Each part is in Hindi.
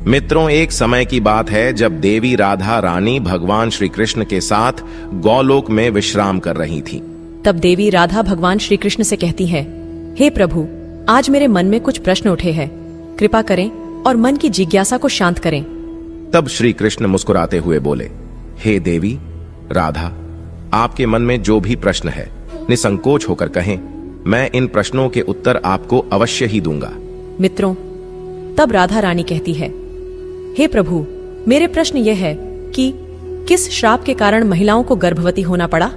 मित्रों, एक समय की बात है जब देवी राधा रानी भगवान श्री कृष्ण के साथ गौलोक में विश्राम कर रही थी। तब देवी राधा भगवान श्री कृष्ण से कहती है, हे प्रभु, आज मेरे मन में कुछ प्रश्न उठे हैं, कृपा करें और मन की जिज्ञासा को शांत करें। तब श्री कृष्ण मुस्कुराते हुए बोले, हे देवी राधा, आपके मन में जो भी प्रश्न है निसंकोच होकर कहें, मैं इन प्रश्नों के उत्तर आपको अवश्य ही दूंगा। मित्रों, तब राधा रानी कहती है, हे प्रभु, मेरे प्रश्न यह है कि किस श्राप के कारण महिलाओं को गर्भवती होना पड़ा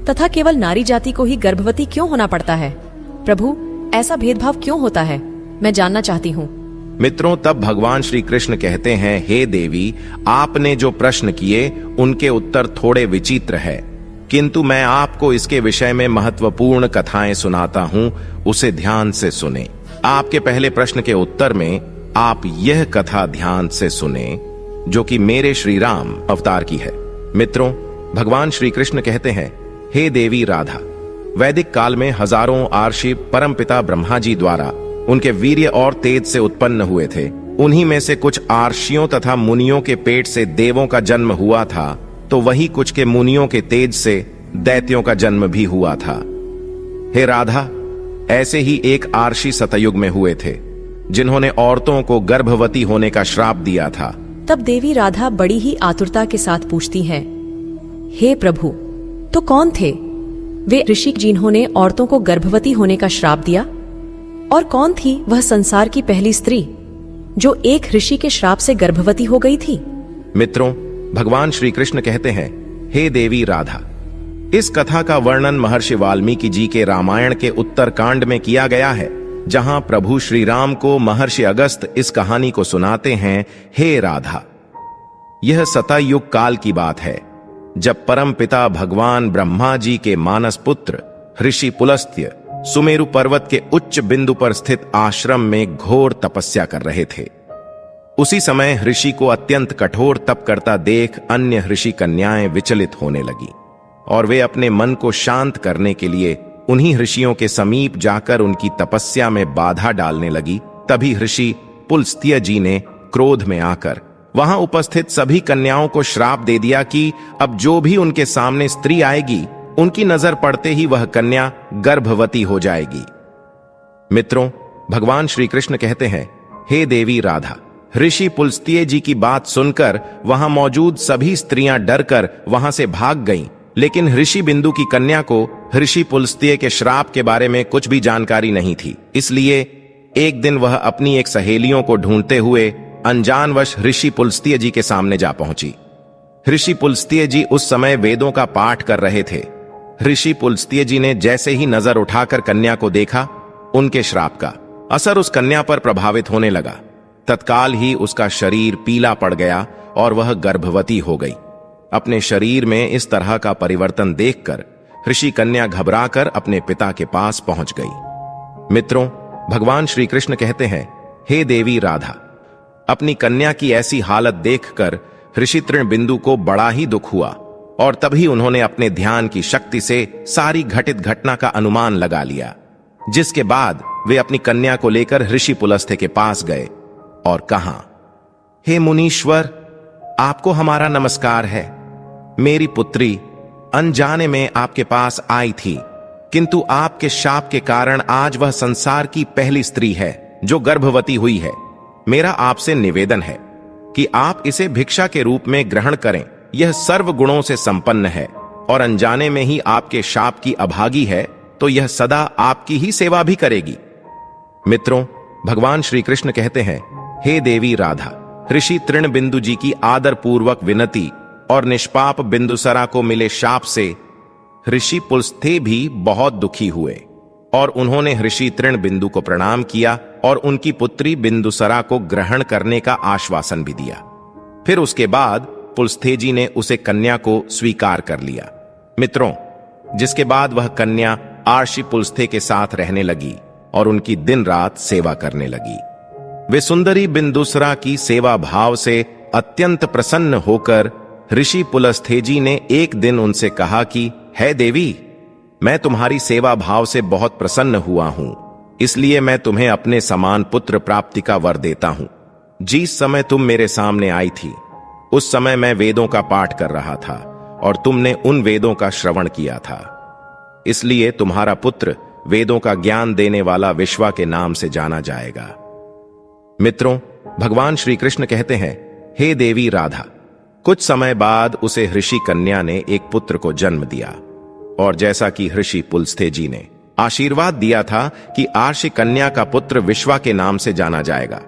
तथा केवल नारी जाति को ही गर्भवती क्यों होना पड़ता है? प्रभु, ऐसा भेदभाव क्यों होता है? मैं जानना चाहती हूँ। मित्रों, तब भगवान श्री कृष्ण कहते हैं, हे देवी, आपने जो प्रश्न किए उनके उत्तर थोड़े विचित्र है, किंतु मैं आपको इसके विषय में महत्वपूर्ण कथाएं सुनाता हूँ, उसे ध्यान से सुने। आपके पहले प्रश्न के उत्तर में आप यह कथा ध्यान से सुने जो कि मेरे श्री राम अवतार की है। मित्रों, भगवान श्री कृष्ण कहते हैं, हे देवी राधा, वैदिक काल में हजारों आर्षि परमपिता ब्रह्मा जी द्वारा उनके वीर्य और तेज से उत्पन्न हुए थे। उन्हीं में से कुछ आर्षियों तथा मुनियों के पेट से देवों का जन्म हुआ था, तो वही कुछ के मुनियों के तेज से दैत्यों का जन्म भी हुआ था। हे राधा, ऐसे ही एक आर्षि सतयुग में हुए थे जिन्होंने औरतों को गर्भवती होने का श्राप दिया था। तब देवी राधा बड़ी ही आतुरता के साथ पूछती हैं, हे प्रभु, तो कौन थे वे ऋषि जिन्होंने औरतों को गर्भवती होने का श्राप दिया? और कौन थी वह संसार की पहली स्त्री जो एक ऋषि के श्राप से गर्भवती हो गई थी? मित्रों, भगवान श्री कृष्ण कहते हैं, हे देवी राधा, इस कथा का वर्णन महर्षि वाल्मीकि जी के रामायण के उत्तरकांड में किया गया है, जहां प्रभु श्री राम को महर्षि अगस्त इस कहानी को सुनाते हैं। हे राधा, यह सतयुग काल की बात है जब परम पिता भगवान ब्रह्मा जी के मानस पुत्र ऋषि पुलस्त्य सुमेरु पर्वत के उच्च बिंदु पर स्थित आश्रम में घोर तपस्या कर रहे थे। उसी समय ऋषि को अत्यंत कठोर तप करता देख अन्य ऋषि कन्याएं विचलित होने लगी और वे अपने मन को शांत करने के लिए उन्हीं ऋषियों के समीप जाकर उनकी तपस्या में बाधा डालने लगी। तभी ऋषि पुलस्त्य जी ने क्रोध में आकर वहां उपस्थित सभी कन्याओं को श्राप दे दिया कि अब जो भी उनके सामने स्त्री आएगी, उनकी नजर पड़ते ही वह कन्या गर्भवती हो जाएगी। मित्रों, भगवान श्री कृष्ण कहते हैं, हे देवी राधा, ऋषि पुलस्त्य जी की बात सुनकर वहां मौजूद सभी स्त्रियां डरकर वहां से भाग गईं, लेकिन ऋषि बिंदु की कन्या को ऋषि पुलस्त्य के श्राप के बारे में कुछ भी जानकारी नहीं थी। इसलिए एक दिन वह अपनी एक सहेलियों को ढूंढते हुए अनजानवश ऋषि पुलस्त्य जी के सामने जा पहुंची। ऋषि पुलस्त्य जी उस समय वेदों का पाठ कर रहे थे। ऋषि पुलस्त्य जी ने जैसे ही नजर उठाकर कन्या को देखा, उनके श्राप का असर उस कन्या पर प्रभावित होने लगा। तत्काल ही उसका शरीर पीला पड़ गया और वह गर्भवती हो गई। अपने शरीर में इस तरह का परिवर्तन देखकर ऋषि कन्या घबराकर अपने पिता के पास पहुंच गई। मित्रों, भगवान श्री कृष्ण कहते हैं, हे देवी राधा, अपनी कन्या की ऐसी हालत देखकर ऋषि तृणबिंदु को बड़ा ही दुख हुआ और तभी उन्होंने अपने ध्यान की शक्ति से सारी घटित घटना का अनुमान लगा लिया, जिसके बाद वे अपनी कन्या को लेकर ऋषि पुलस्त्य के पास गए और कहा, हे मुनीश्वर, आपको हमारा नमस्कार है। मेरी पुत्री अनजाने में आपके पास आई थी, किंतु आपके शाप के कारण आज वह संसार की पहली स्त्री है जो गर्भवती हुई है। मेरा आपसे निवेदन है कि आप इसे भिक्षा के रूप में ग्रहण करें। यह सर्व गुणों से संपन्न है और अनजाने में ही आपके शाप की अभागी है, तो यह सदा आपकी ही सेवा भी करेगी। मित्रों, भगवान श्री कृष्ण कहते हैं, हे देवी राधा, ऋषि तृणबिंदु जी की आदर पूर्वक विनती और निष्पाप बिंदुसरा को मिले शाप से ऋषि पुलस्त्य भी बहुत दुखी हुए और उन्होंने ऋषि तृणबिंदु को प्रणाम किया और उनकी पुत्री बिंदुसरा को ग्रहण करने का आश्वासन भी दिया। फिर उसके बाद पुलस्त्य जी ने उसे कन्या को स्वीकार कर लिया। मित्रों, जिसके बाद वह कन्या आर्षि पुलस्त्य के साथ रहने लगी और उनकी दिन रात सेवा करने लगी। वे सुंदरी बिंदुसरा की सेवा भाव से अत्यंत प्रसन्न होकर ऋषि पुलस्त्य जी ने एक दिन उनसे कहा कि हे देवी, मैं तुम्हारी सेवा भाव से बहुत प्रसन्न हुआ हूं, इसलिए मैं तुम्हें अपने समान पुत्र प्राप्ति का वर देता हूं। जिस समय तुम मेरे सामने आई थी उस समय मैं वेदों का पाठ कर रहा था और तुमने उन वेदों का श्रवण किया था। इसलिए तुम्हारा पुत्र वेदों का ज्ञान देने वाला विश्वा के नाम से जाना जाएगा। मित्रों, भगवान श्री कृष्ण कहते हैं, हे देवी राधा। कुछ समय बाद उसे ऋषि कन्या ने एक पुत्र को जन्म दिया और जैसा कि ऋषि पुलस्त्य जी ने आशीर्वाद दिया था कि आर्षि कन्या का पुत्र विश्वा के नाम से जाना जाएगा।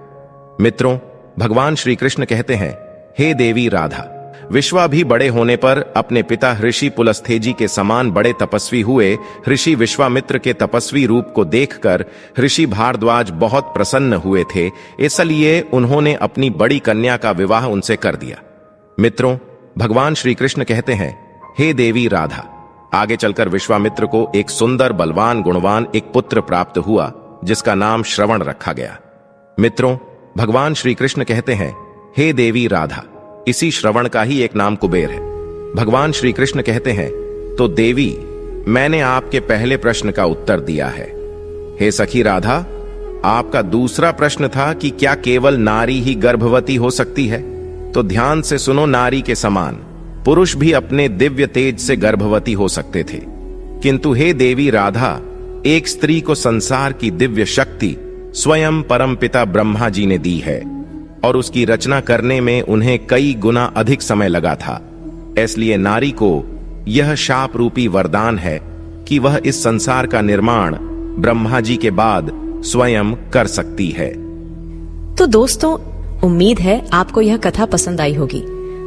मित्रों, भगवान श्री कृष्ण कहते हैं, हे देवी राधा। विश्वा भी बड़े होने पर अपने पिता ऋषि पुलस्त्य जी के समान बड़े तपस्वी हुए। ऋषि विश्वामित्र के तपस्वी रूप को देखकर ऋषि भारद्वाज बहुत प्रसन्न हुए थे, इसलिए उन्होंने अपनी बड़ी कन्या का विवाह उनसे कर दिया। मित्रों, भगवान श्री कृष्ण कहते हैं, हे देवी राधा। आगे चलकर विश्वामित्र को एक सुंदर, बलवान, गुणवान एक पुत्र प्राप्त हुआ जिसका नाम श्रवण रखा गया। मित्रों, भगवान श्री कृष्ण कहते हैं, हे देवी राधा। इसी श्रवण का ही एक नाम कुबेर है। भगवान श्री कृष्ण कहते हैं, तो देवी, मैंने आपके पहले प्रश्न का उत्तर दिया है। हे सखी राधा, आपका दूसरा प्रश्न था कि क्या केवल नारी ही गर्भवती हो सकती है? तो ध्यान से सुनो, नारी के समान पुरुष भी अपने दिव्य तेज से गर्भवती हो सकते थे, किंतु हे देवी राधा, एक स्त्री को संसार की दिव्य शक्ति स्वयं परमपिता ब्रह्मा जी ने दी है और उसकी रचना करने में उन्हें कई गुना अधिक समय लगा था। इसलिए नारी को यह शाप रूपी वरदान है कि वह इस संसार का निर्माण ब्रह्मा जी के बाद स्वयं कर सकती है। तो दोस्तों, उम्मीद है आपको यह कथा पसंद आई होगी।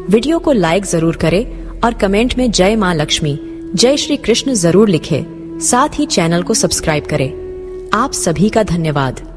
वीडियो को लाइक जरूर करें और कमेंट में जय मां लक्ष्मी, जय श्री कृष्ण जरूर लिखें। साथ ही चैनल को सब्सक्राइब करें। आप सभी का धन्यवाद।